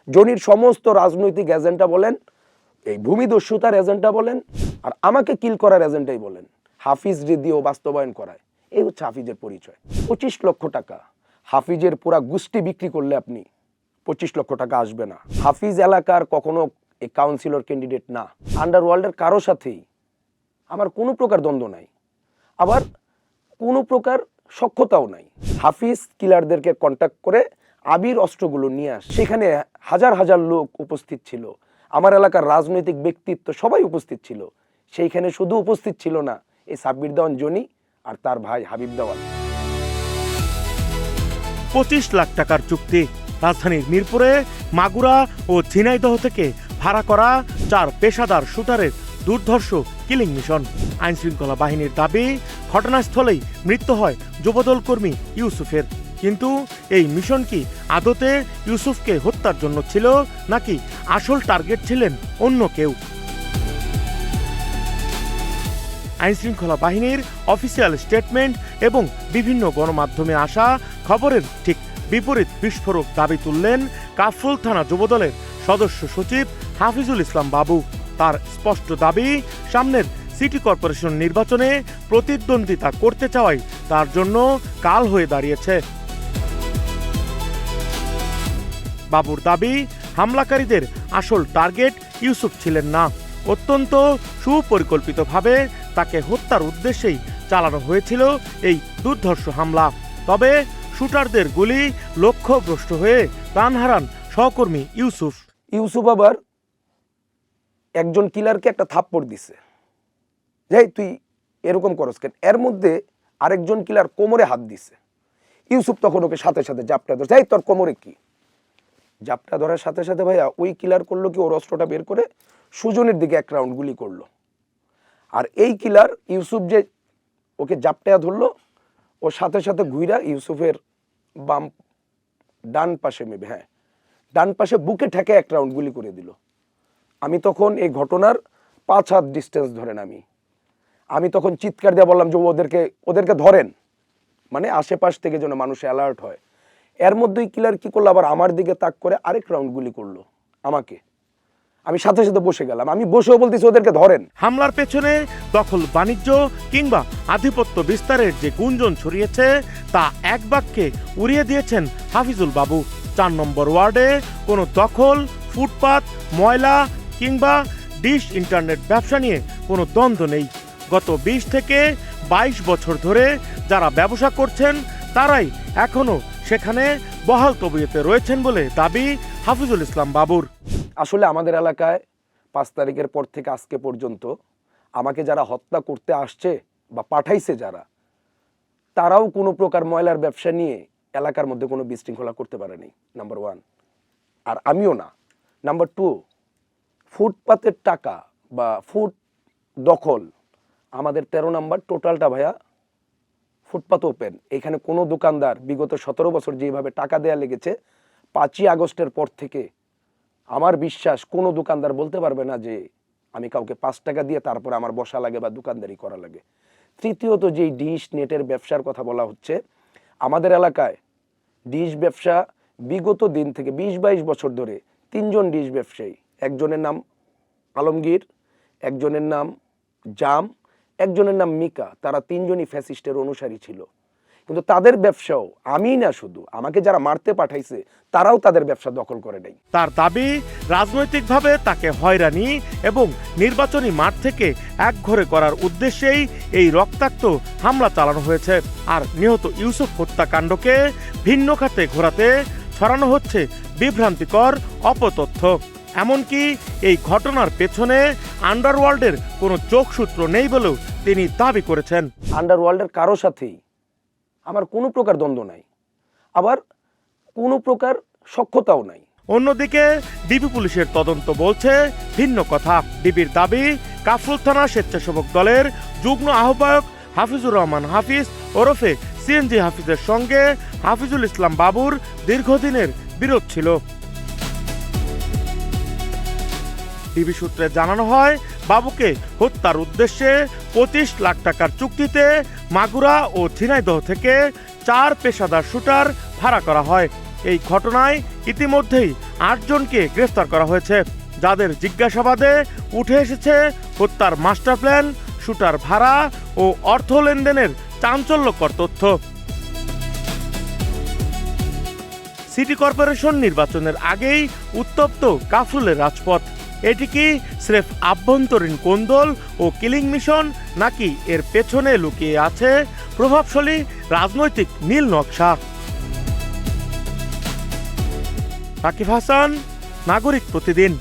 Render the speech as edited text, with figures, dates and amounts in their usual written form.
জনির সমস্ত রাজনৈতিক এজেন্ডা বলেন, এই ভূমিদস্যুতার এজেন্ডা বলেন, আর আমাকে কিল করার এজেন্ডাই বলেন, হাফিজ দিয়েও বাস্তবায়ন করায়। এই হচ্ছে হাফিজের পরিচয়। 25 লক্ষ টাকা হাফিজের পুরা গোষ্ঠী বিক্রি করলে আপনি 25 লক্ষ টাকা আসবে না। হাফিজ এলাকার কখনো এই কাউন্সিলর ক্যান্ডিডেট না। আন্ডারওয়ার্ল্ডের কারো সাথেই আমার কোনো প্রকার দ্বন্দ্ব নাই, আবার কোনো প্রকার সখ্যতাও নাই। হাফিজ কিলারদেরকে কন্ট্যাক্ট করে আবির অস্ত্রগুলো নিয়ে আসে। সেখানে হাজার হাজার লোক উপস্থিত ছিল, আমার এলাকার রাজনৈতিক ব্যক্তিত্ব সবাই উপস্থিত ছিল। সেইখানে শুধু উপস্থিত ছিল না এই সাব্বির দেওয়ান জনি আর তার ভাই হাবিব দেওয়ান। 25 লাখ টাকার চুক্তি। রাজধানীর মিরপুরে মাগুরা ও ঝিনাইদহ থেকে ভাড়া করা 4 পেশাদার শুটারের দুর্ধর্ষ কিলিং মিশন। আইনশৃঙ্খলা বাহিনীর দাবি, ঘটনাস্থলেই মৃত্যু হয় যুবদল কর্মী ইউসুফের। কিন্তু এই মিশন কি আদতে ইউসুফকে হত্যার জন্য ছিল, নাকি আসল টার্গেট ছিলেন অন্য কেউ? আইনশৃঙ্খলা বাহিনীর অফিসিয়াল স্টেটমেন্ট এবং বিভিন্ন গণমাধ্যমে আসা খবরের ঠিক বিপরীত বিস্ফোরক দাবি তুললেন কাফরুল থানা যুবদলের সদস্য সচিব হাফিজুল ইসলাম বাবু। তার স্পষ্ট দাবি, সামনের সিটি কর্পোরেশন নির্বাচনে প্রতিদ্বন্দ্বিতা করতে চাওয়াই তার জন্য কাল হয়ে দাঁড়িয়েছে। বাবুর দাবি, হামলাকারীদের আসল টার্গেট ইউসুফ ছিলেন না, অত্যন্ত সুপরিকল্পিতভাবে তাকে হত্যার উদ্দেশ্যেই চালানো হয়েছিল এই দুর্ধর্ষ হামলা। তবে শুটারদের গুলি লক্ষ্যভ্রষ্ট হয়ে প্রাণ হারান সহকর্মী ইউসুফ। ইউসুফ আবার একজন কিলারকে একটা থাপ্পড় দিছে, যাই তুই এরকম করস কেন। এর মধ্যে আরেকজন কিলার কোমরে হাত দিছে। ইউসুফ তখন ওকে সাথে সাথে জাপটা ধরে, যাই তোর কোমরে কি। জাপটা ধরার সাথে সাথে ভাইয়া ওই কিলার করলো কি, ওর অস্ত্রটা বের করে সুজনের দিকে 1 রাউন্ড গুলি করলো। আর এই কিলার ইউসুফ যে ওকে জাপটা ধরলো, ওর সাথে সাথে ঘুইরা ইউসুফের ডান পাশে ডান পাশে বুকে ঠেকে 1 রাউন্ড গুলি করে দিল। আমি তখন এই ঘটনার 5 হাত ডিস্টেন্স ধরেন আমি তখন চিৎকার দিয়ে বললাম যে ওদেরকে ধরেন, মানে আশেপাশ থেকে যেন মানুষ অ্যালার্ট হয়। এর মধ্যেই কিলার কি করলো, আবার আমার দিকে তাক করে আরেক রাউন্ড গুলি করলো আমাকে। আমি সাথে সাথে বসে গেলাম, আমি বসেও বলতেছি ওদেরকে ধরেন। হামলার পেছনে দখল বাণিজ্য কিংবা আধিপত্য বিস্তারের যে গুঞ্জন ছড়িয়েছে তা এক বাক্যে উড়িয়ে দিয়েছেন হাফিজুল বাবু। 4 নম্বর ওয়ার্ডে কোনো দখল, ফুটপাত, ময়লা কিংবা ডিশ ইন্টারনেট ব্যবসা নিয়ে কোনো দ্বন্দ্ব নেই। গত 20 থেকে 22 বছর ধরে যারা ব্যবসা করছেন তারাই এখনো সেখানে বহাল তবিয়তে রয়েছেন বলে দাবি হাফিজুল ইসলাম বাবুর। আসলে আমাদের এলাকায় 5 তারিখের পর থেকে আজকে পর্যন্ত আমাকে যারা হত্যা করতে আসছে বা পাঠাইছে যারা, তারাও কোনো প্রকার ময়লার ব্যবসা নিয়ে এলাকার মধ্যে কোনো বিশৃঙ্খলা করতে পারেনি, নাম্বার 1। আর আমিও না। নাম্বার 2, ফুটপাতের টাকা বা ফুট দখল আমাদের 13 নাম্বার টোটালটা ভাইয়া ফুটপাত ওপেন। এখানে কোনো দোকানদার বিগত 17 বছর যেভাবে টাকা দেয়া লেগেছে, 5ই আগস্টের পর থেকে আমার বিশ্বাস কোনো দোকানদার বলতে পারবে না যে আমি কাউকে 5 টাকা দিয়ে তারপরে আমার বসা লাগে বা দোকানদারি করা লাগে। তৃতীয়ত, যেই ডিশ নেটের ব্যবসার কথা বলা হচ্ছে, আমাদের এলাকায় ডিশ ব্যবসা বিগত দিন থেকে 20-22 বছর ধরে 3 জন ডিশ ব্যবসায়ী, একজনের নাম আলমগীর, একজনের নাম জাম, একজনের নাম মিকা, তারা 3 জনই ফ্যাসিস্টের অনুসারী ছিল। কিন্তু তাদের ব্যবসাও আমি না, শুধু আমাকে যারা মারতে পাঠাইছে তারাও তাদের ব্যবসা দখল করে নেয়। তার দাবি, রাজনৈতিকভাবে তাকে হয়রানি এবং নির্বাচনী মাঠ থেকে একঘরে করার উদ্দেশ্যেই এই রক্তাক্ত হামলা চালানো হয়েছে। আর নিহত ইউসুফ হত্যাকাণ্ডকে ভিন্ন খাতে ঘোরাতে ছড়ানো হচ্ছে বিভ্রান্তিকর অপতথ্য। এমনকি এই ঘটনার পেছনে আন্ডারওয়ার্ল্ডের কোনো যোগসূত্র নেই বলেও তিনি দাবি করেছেন। আন্ডারওয়ার্ল্ডের কারো সাথেই আমার কোনো প্রকার দ্বন্দ্ব নাই, আবার কোনো প্রকার সখ্যতাও নাই। অন্যদিকে ডিবি পুলিশের তদন্ত বলছে ভিন্ন কথা। ডিবির দাবি, কাফরুল থানা স্বেচ্ছাসেবক দলের যুগ্ম আহ্বায়ক হাফিজুর রহমান হাফিজ ওরফে সিএনজি হাফিজের সঙ্গে হাফিজুল ইসলাম বাবুর দীর্ঘদিনের বিরোধ ছিল। ডিবি সূত্রে জানানো হয়, বাবুকে হত্যার উদ্দেশ্যে 25 লাখ টাকার চুক্তিতে মাগুরা ও ঝিনাইদহ থেকে 4 পেশাদার শুটার ভাড়া করা হয়। এই ঘটনায় ইতিমধ্যেই 8 জনকে গ্রেফতার করা হয়েছে, যাদের জিজ্ঞাসাবাদে উঠে এসেছে হত্যার মাস্টার প্ল্যান, শুটার ভাড়া ও অর্থ লেনদেনের চাঞ্চল্যকর তথ্য। সিটি কর্পোরেশন নির্বাচনের আগেই উত্তপ্ত কাফরুলের রাজপথ। এটি কি স্রেফ আভ্যন্তরীণ কোন্দল ও কিলিং মিশন, নাকি এর পেছনে লুকিয়ে আছে প্রভাবশালী রাজনৈতিক নীল নকশা? সাকিব হাসান, নাগরিক প্রতিদিন।